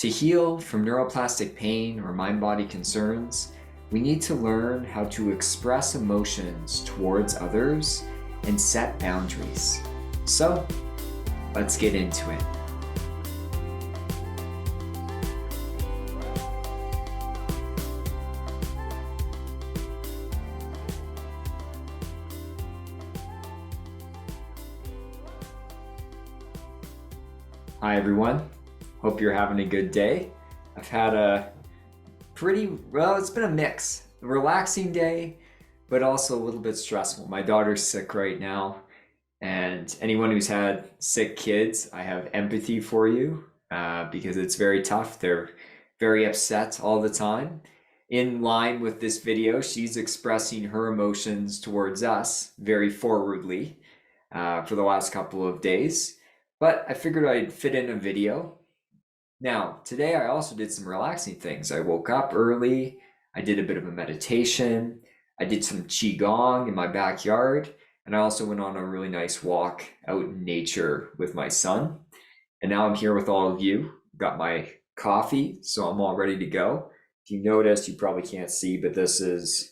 To heal from neuroplastic pain or mind-body concerns, we need to learn how to express emotions towards others and set boundaries. So, let's get into it. Hi everyone, hope you're having a good day. I've had it's been a mix. A relaxing day, but also a little bit stressful. My daughter's sick right now, and anyone who's had sick kids, I have empathy for you because it's very tough. They're very upset all the time. In line with this video, she's expressing her emotions towards us very forwardly for the last couple of days. But I figured I'd fit in a video. Now, today I also did some relaxing things. I woke up early, I did a bit of a meditation, I did some qigong in my backyard, and I also went on a really nice walk out in nature with my son. And now I'm here with all of you. Got my coffee, so I'm all ready to go. If you noticed, you probably can't see, but this is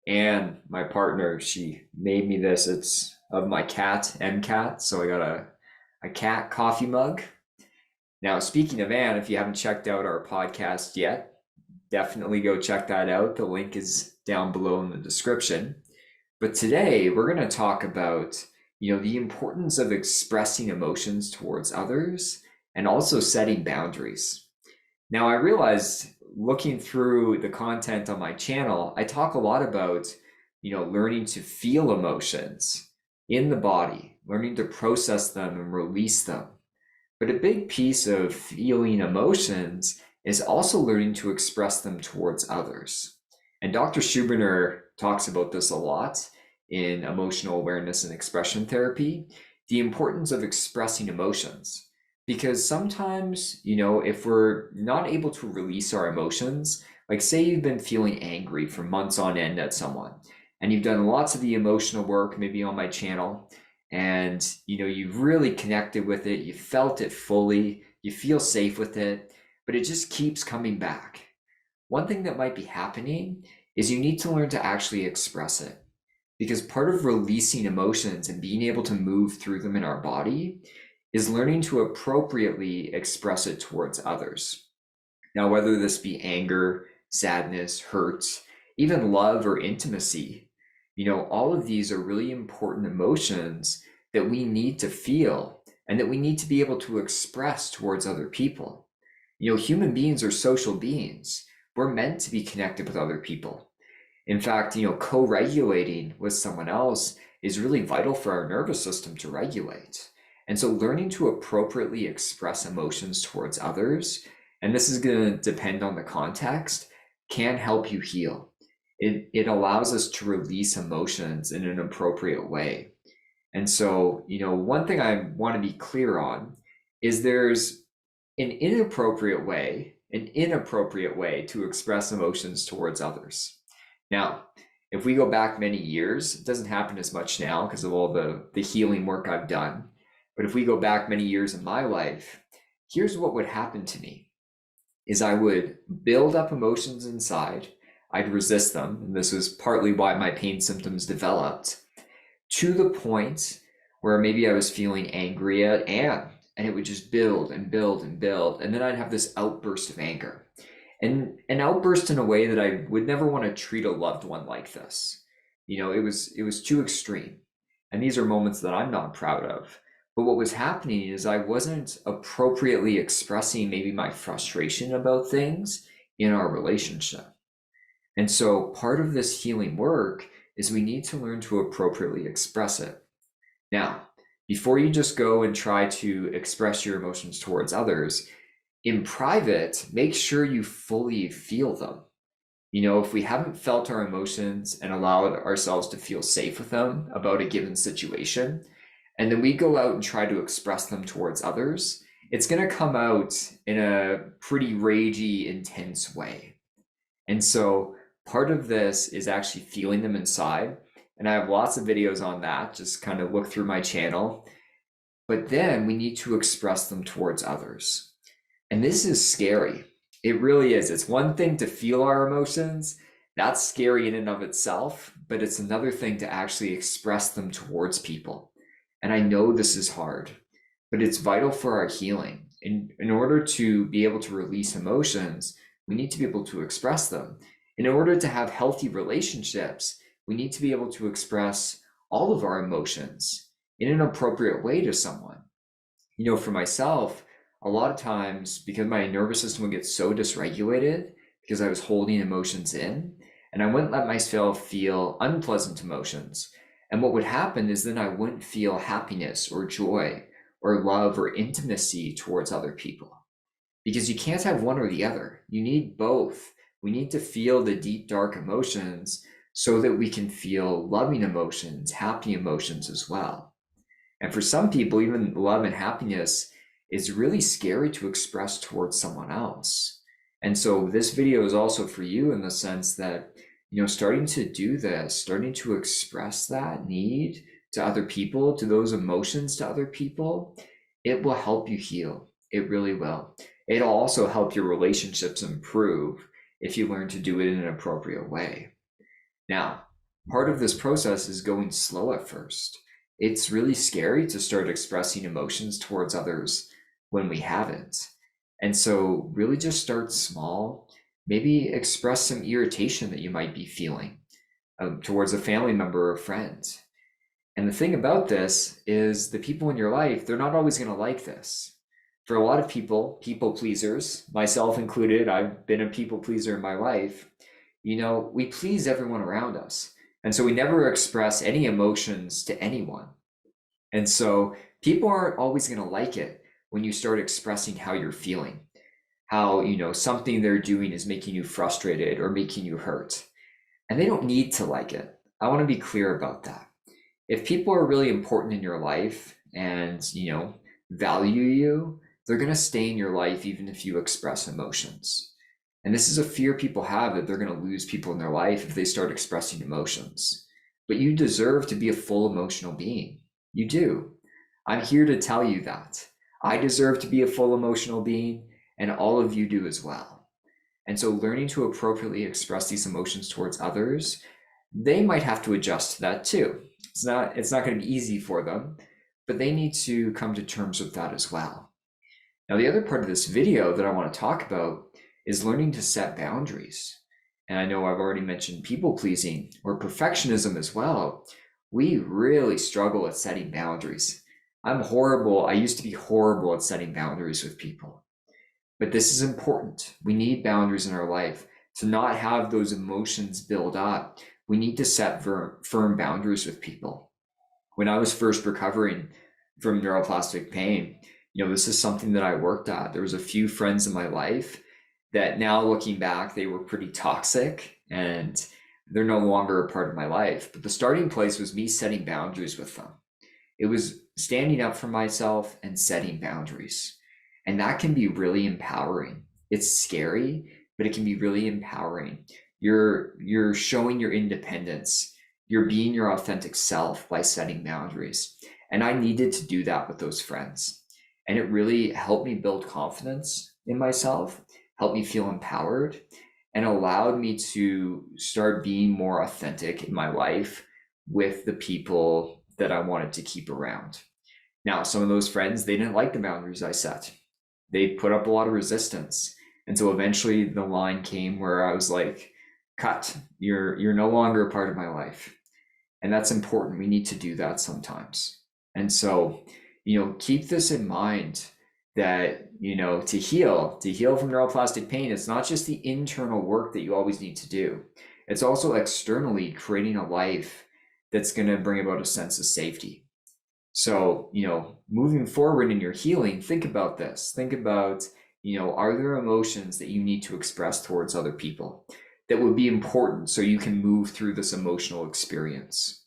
Anne, my partner. She made me this. It's of my cat, MCat, so I got a cat coffee mug. Now, speaking of Anne, if you haven't checked out our podcast yet, definitely go check that out. The link is down below in the description. But today we're going to talk about, the importance of expressing emotions towards others and also setting boundaries. Now, I realized looking through the content on my channel, I talk a lot about, learning to feel emotions in the body, learning to process them and release them. But a big piece of feeling emotions is also learning to express them towards others. And Dr. Schubiner talks about this a lot in emotional awareness and expression therapy, the importance of expressing emotions. Because sometimes, if we're not able to release our emotions, like say you've been feeling angry for months on end at someone, and you've done lots of the emotional work, maybe on my channel, and you've really connected with it, you felt it fully, you feel safe with it, but it just keeps coming back. One thing that might be happening is you need to learn to actually express it, because part of releasing emotions and being able to move through them in our body is learning to appropriately express it towards others. Now, whether this be anger, sadness, hurt, even love or intimacy, all of these are really important emotions that we need to feel and that we need to be able to express towards other people. Human beings are social beings. We're meant to be connected with other people. In fact, co-regulating with someone else is really vital for our nervous system to regulate. And so learning to appropriately express emotions towards others, and this is going to depend on the context, can help you heal. It allows us to release emotions in an appropriate way. And so, one thing I want to be clear on is there's an inappropriate way to express emotions towards others. Now, if we go back many years, it doesn't happen as much now because of all the healing work I've done. But if we go back many years in my life, here's what would happen to me is I would build up emotions inside. I'd resist them, and this was partly why my pain symptoms developed, to the point where maybe I was feeling angry at Anne, and it would just build and build and build, and then I'd have this outburst of anger, and an outburst in a way that I would never want to treat a loved one like this. It was too extreme, and these are moments that I'm not proud of. But what was happening is I wasn't appropriately expressing maybe my frustration about things in our relationship. And so part of this healing work is we need to learn to appropriately express it. Now, before you just go and try to express your emotions towards others, in private, make sure you fully feel them. If we haven't felt our emotions and allowed ourselves to feel safe with them about a given situation, and then we go out and try to express them towards others, it's going to come out in a pretty ragey, intense way. And so part of this is actually feeling them inside. And I have lots of videos on that. Just kind of look through my channel. But then we need to express them towards others. And this is scary. It really is. It's one thing to feel our emotions. That's scary in and of itself, but it's another thing to actually express them towards people. And I know this is hard, but it's vital for our healing. In order to be able to release emotions, we need to be able to express them. In order to have healthy relationships, we need to be able to express all of our emotions in an appropriate way to someone. For myself, a lot of times because my nervous system would get so dysregulated because I was holding emotions in, and I wouldn't let myself feel unpleasant emotions. And what would happen is then I wouldn't feel happiness or joy or love or intimacy towards other people, because you can't have one or the other. You need both. We need to feel the deep, dark emotions so that we can feel loving emotions, happy emotions as well. And for some people, even love and happiness is really scary to express towards someone else. And so this video is also for you in the sense that, starting to do this, starting to express that need to other people, to those emotions to other people, it will help you heal. It really will. It'll also help your relationships improve if you learn to do it in an appropriate way. Now, part of this process is going slow at first. It's really scary to start expressing emotions towards others when we haven't. And so really just start small. Maybe express some irritation that you might be feeling towards a family member or a friend. And the thing about this is the people in your life, they're not always going to like this. For a lot of people pleasers, myself included, I've been a people pleaser in my life, we please everyone around us. And so we never express any emotions to anyone. And so people aren't always going to like it when you start expressing how you're feeling, how, something they're doing is making you frustrated or making you hurt. And they don't need to like it. I want to be clear about that. If people are really important in your life and, value you, they're going to stay in your life even if you express emotions. And this is a fear people have, that they're going to lose people in their life if they start expressing emotions. But you deserve to be a full emotional being. You do. I'm here to tell you that. I deserve to be a full emotional being, and all of you do as well. And so learning to appropriately express these emotions towards others, they might have to adjust to that too. It's not going to be easy for them, but they need to come to terms with that as well. Now, the other part of this video that I want to talk about is learning to set boundaries. And I know I've already mentioned people pleasing or perfectionism as well. We really struggle at setting boundaries. I'm horrible. I used to be horrible at setting boundaries with people. But this is important. We need boundaries in our life to not have those emotions build up. We need to set firm boundaries with people. When I was first recovering from neuroplastic pain, this is something that I worked at. There was a few friends in my life that now looking back, they were pretty toxic and they're no longer a part of my life. But the starting place was me setting boundaries with them. It was standing up for myself and setting boundaries. And that can be really empowering. It's scary, but it can be really empowering. You're showing your independence. You're being your authentic self by setting boundaries. And I needed to do that with those friends. And it really helped me build confidence in myself, helped me feel empowered, and allowed me to start being more authentic in my life with the people that I wanted to keep around. Now, some of those friends, they didn't like the boundaries I set. They put up a lot of resistance. And so eventually the line came where I was like, cut, you're no longer a part of my life. And that's important. We need to do that sometimes. And so, keep this in mind that, to heal from neuroplastic pain, it's not just the internal work that you always need to do. It's also externally creating a life that's going to bring about a sense of safety. So, moving forward in your healing, think about this. Think about, are there emotions that you need to express towards other people that would be important so you can move through this emotional experience?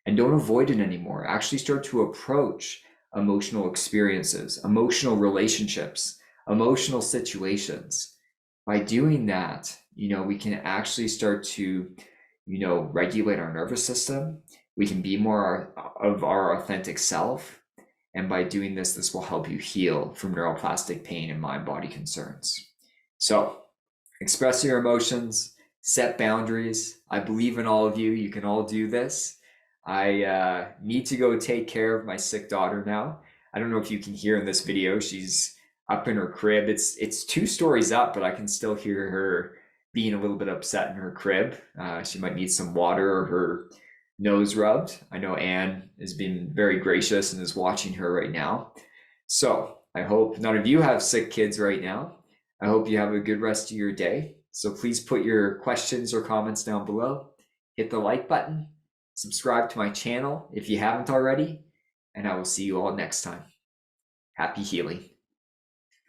And don't avoid it anymore. Actually start to approach emotional experiences, emotional relationships, emotional situations. By doing that, we can actually start to, regulate our nervous system. We can be more of our authentic self. And by doing this, this will help you heal from neuroplastic pain and mind-body concerns. So express your emotions, set boundaries. I believe in all of you. You can all do this. I need to go take care of my sick daughter now. I don't know if you can hear in this video, she's up in her crib. It's 2 stories up, but I can still hear her being a little bit upset in her crib. She might need some water or her nose rubbed. I know Anne has been very gracious and is watching her right now. So I hope none of you have sick kids right now. I hope you have a good rest of your day. So please put your questions or comments down below. Hit the like button. Subscribe to my channel if you haven't already. And I will see you all next time. Happy healing.